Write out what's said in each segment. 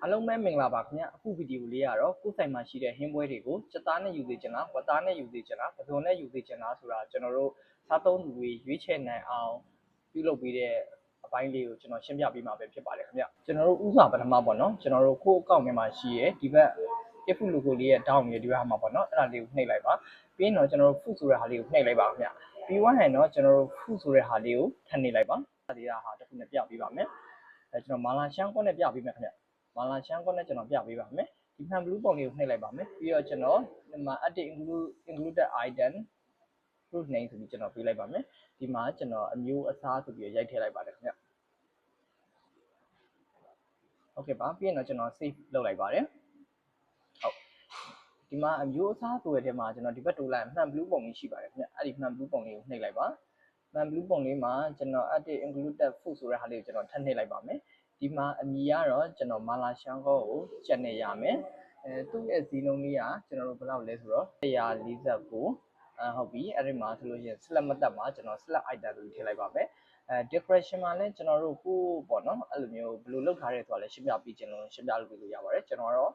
အားလုံးပဲမင်္ဂလာပါခင်ဗျအခုဗီဒီယိုလေးကတော့ကိုယ်ဆိုင်မှာရှိတဲ့ဟင်းပွဲတွေကိုစက်သားနဲ့ယူသေးချင်လားဝက်သားနဲ့ယူသေးချင်လားပဇွန်နဲ့ယူသေးချင်လားဆိုတာကျွန်တော်တို့စားသုံးသူတွေရွေးချယ်နိုင်အောင်ပြုလုပ်ပေးတဲ့အပိုင်းလေးကိုကျွန်တော်ရှင်းပြပေးမှာပဲဖြစ်ပါတယ်ခင်ဗျကျွန်တော်တို့ဥစွာပထမပေါ့နော်ကျွန်တော်တို့ကိုယ့်အကောင့်ထဲမှာရှိရဲ့ဒီဘက် if logo လေးရဲ့ down ရဲ့ဒီဘက်မှာပေါ့နော်အဲ့ဒါလေးကိုနှိပ်လိုက်ပါပြီးရင်တော့ကျွန်တော်တို့ food ဆိုတဲ့ဟာလေးကိုနှိပ်လိုက်ပါခင်ဗျပြီးသွားရင်တော့ကျွန်တော်တို့ food ဆိုတဲ့ဟာလေးကိုထပ်နှိပ်လိုက်ပါဒါလေးဟာတစ်ခုနဲ့ပြပေးပါမယ်ကျွန်တော်မာလာရှမ်းကွန်းနဲ့ပြပေးမယ်ခင်ဗျမာလာရှမ်းကွန်းနဲ့ကျွန်တော်ပြပေးပါမယ်ဒီမှန် blue ပုံလေးကိုနှိပ်လိုက်ပါမယ်ပြီးတော့ကျွန်တော်ဒီမှာ edit included item fruit name ဆိုပြီးကျွန်တော်ပေးလိုက်ပါမယ်ဒီမှာကျွန်တော်အမျိုးအစားဆိုပြီးရိုက်ထည့်လိုက်ပါတယ်ခင်ဗျโอเคပါပြီးရင်တော့ကျွန်တော် save လုပ်လိုက်ပါတယ်ဟုတ်ဒီမှာအမျိုးအစားဆိုတဲ့ထဲမှာကျွန်တော်ဒီဘက်တိုးလိုက်မှန် blue ပုံလေးရှိပါတယ်ခင်ဗျအဲ့ဒီမှန် blue ပုံလေးကိုနှိပ်လိုက်ပါမှန် blue ပုံလေးမှာကျွန်တော် edit included food ဆိုတဲ့ဟာလေးကိုကျွန်တော်ထပ်နှိပ်လိုက်ပါမယ်ဒီမှာအမီကတော့ကျွန်တော်မာလာရှမ်းကောကိုကျက်နေရမယ်သူ့ရဲ့ဈေးနှုန်းလေးကကျွန်တော်တို့ဘယ်လောက်လဲဆိုတော့149ဟုတ်ပြီအဲ့ဒီမှာဆိုလို့ရှိရင် select မတက်မှာကျွန်တော် select item ဆိုပြီးထည့်လိုက်ပါမယ်decoration မှာလည်းကျွန်တော်တို့ကိုပေါ့နော်အဲ့လိုမျိုးဘယ်လိုလုပ်ထားရဲဆိုတာလည်းရှင်းပြပေးခြင်းလို့ရှင်းပြလို့ရပါတယ်ကျွန်တော်တော့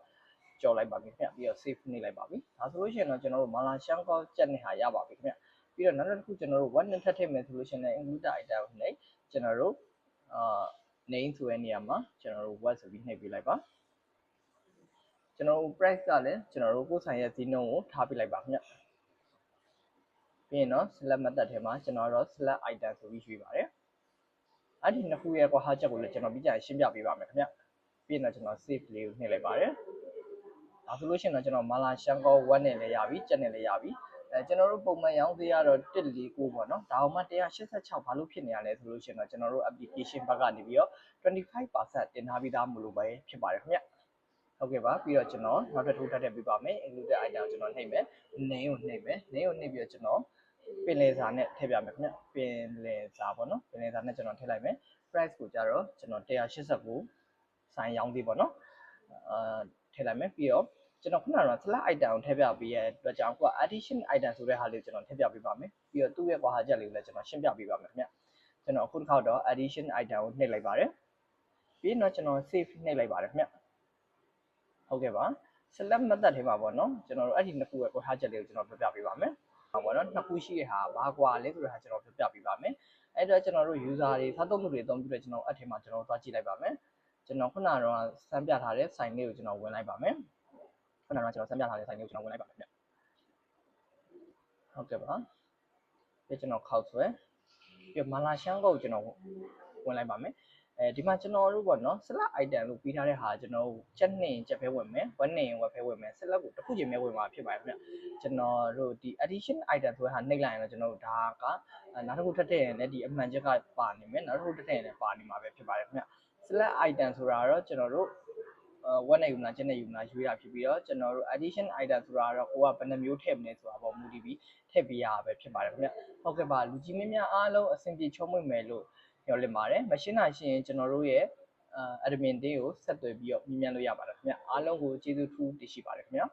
ကြော်လိုက်ပါပြီခင်ဗျပြီးတော့ save နှိပ်လိုက်ပါပြီဒါဆိုလို့ရှိရင်တော့ကျွန်တော်တို့မာလာရှမ်းကောကျက်နေဟာရပါပြီခင်ဗျပြီးတော့နောက်တစ်ခုကျွန်တော်တို့ one နဲ့ထပ်ထည့်မယ်ဆိုလို့ရှိရင်လည်း include item ကိုနှိပ်ကျွန်တော်တို့name ဆိုတဲ့နေရာမှာကျွန်တော်တို့ what ဆိုပြီးနှိပ်ပေးလိုက်ပါကျွန်တော်တို့ price ကလည်းကျွန်တော်တို့ကိုယ်ဆိုင်ရဲ့ဈေးနှုန်းကိုထားပေးလိုက်ပါခင်ဗျပြီးရင်တော့ select method ထဲမှာကျွန်တော်တို့ select item ဆိုပြီးရွေးပါတယ်အဲ့ဒီနှစ်ခုရဲ့ကွာဟာချက်ကိုလည်းကျွန်တော်ပြီးကြရင်ရှင်းပြပေးပါမယ်ခင်ဗျပြီးရင်တော့ကျွန်တော် save လေးကိုနှိပ်လိုက်ပါတယ်ဒါဆိုလို့ရှိရင်တော့ကျွန်တော်မာလာရှမ်းကောဝက်နဲ့လည်းရပြီကြက်နဲ့လည်းရပြီကျွန်တော်တို့ပုံမှန်ရောင်းသေးရတော့149ပေါ့နော်ဒါအောင်မှ186ဘာလို့ဖြစ်နေရလဲဆိုလို့ရှိရင်တော့ကျွန်တော်တို့ application ဘက်ကနေပြီးတော့ 25% တင်ထားပြီးသားမလို့ပဲဖြစ်ပါတယ်ခင်ဗျဟုတ်ကဲ့ပါပြီးတော့ကျွန်တော်နောက်တစ်ထိုးထပ်ထည့်ပေးပါမယ် included item ကိုကျွန်တော်နှိပ်မယ် name ကိုနှိပ်မယ် name ကိုနှိပ်ပြီးတော့ကျွန်တော်ပင်လယ်စာနဲ့ထည့်ပြမယ်ခင်ဗျပင်လယ်စာပေါ့နော်ပင်လယ်စာနဲ့ကျွန်တော်ထည့်လိုက်မယ် price ကိုကြတော့ကျွန်တော်189ဆိုင်ရောင်းသေးပေါ့နော်ထည့်လိုက်မယ်ပြီးတော့ကျွန်တော်ခုနက select item ကိုထည့်ပြပေးရဲ့အတွက်ကြောင့်ကိုက addition item ဆိုတဲ့ဟာလေးကိုကျွန်တော်ထည့်ပြပေးပါမယ်ပြီးတော့သူ့ရဲ့ကွာဟာချက်လေးကိုလည်းကျွန်တော်ရှင်းပြပေးပါမယ်ခင်ဗျကျွန်တော်အခုတစ်ခါတော့ addition item ကိုနှိပ်လိုက်ပါတယ်ပြီးတော့ကျွန်တော် save နှိပ်လိုက်ပါတယ်ခင်ဗျဟုတ်ကဲ့ပါ select method ထဲမှာပေါ့နော်ကျွန်တော်တို့အဲ့ဒီနှစ်ခုရဲ့ကွာဟာချက်လေးကိုကျွန်တော်ပြပေးပါမယ်ဟုတ်ပါတော့နှစ်ခုရှိတဲ့ဟာဘာကွာလဲဆိုတဲ့ဟာကျွန်တော်ပြပေးပါမယ်အဲ့တော့ကျွန်တော်တို့ user တွေစားသုံးသူတွေအသုံးပြုတဲ့ကျွန်တော်အဲ့ထဲမှာကျွန်တော်သွားကြည့်လိုက်ပါမယ်ကျွန်တော်ခုနကတော့စမ်းပြထားတဲ့ sign လေးကိုကျွန်တော်ဝင်လိုက်ပါမယ်ခုနကကျွန်တော်စမ်းပြထားတဲ့ sign လေးကိုကျွန်တော်ဝင်လိုက်ပါမယ်ဗျဟုတ်ကဲ့ပါပြီးကျွန်တော်ခောက်ဆွဲပြီးမာလာရှမ်းကောကိုကျွန်တော်ဝင်လိုက်ပါမယ်ဒီမှာကျွန်တော်တို့ပေါ့နော် select item လို့ပြီးထားတဲ့ဟာကျွန်တော်ချက်နှင်ချက်ဖဲဝင်မယ်ဝက်နှင်ဝက်ဖဲဝင်မယ် select ကိုတစ်ခုချင်းပဲဝင်မှာဖြစ်ပါတယ်ခင်ဗျကျွန်တော်တို့ဒီ addition item ဆိုတဲ့ဟာနှိပ်လိုက်ရင်တော့ကျွန်တော်တို့ဒါကနောက်တစ်ခုထပ်ထည့်ရင်လည်းဒီအမှန်ချက်ကပါနေမယ်နောက်တစ်ခုထပ်ထည့်ရင်လည်းပါနေမှာပဲဖြစ်ပါတယ်ခင်ဗျ select item ဆိုတာတော့ကျွန်တော်တို့ဝက်နဲ့ယူမလားချက်နဲ့ယူမလားရွေးတာဖြစ်ပြီးတော့ကျွန်တော်တို့ addition item ဆိုတာတော့ကိုကဘယ်နှမျိုးထည့်မလဲဆိုတာပေါ့မူတည်ပြီးထည့်ပေးရတာပဲဖြစ်ပါတယ်ခင်ဗျဟုတ်ကဲ့ပါလူကြီးမင်းများအားလုံးအဆင်ပြေချုံးမွေ့မယ်လို့ပြောလင်ပါတယ်မရှင်းနိုင်ရှင်ကျွန်တော်တို့ရဲ့admin တေးကိုဆက်သွယ်ပြီးတော့မြင်မြန်လို့ရပါတယ်ခင်ဗျအားလုံးကိုကျေးဇူးထူးတင်ရှိပါတယ်ခင်ဗျာ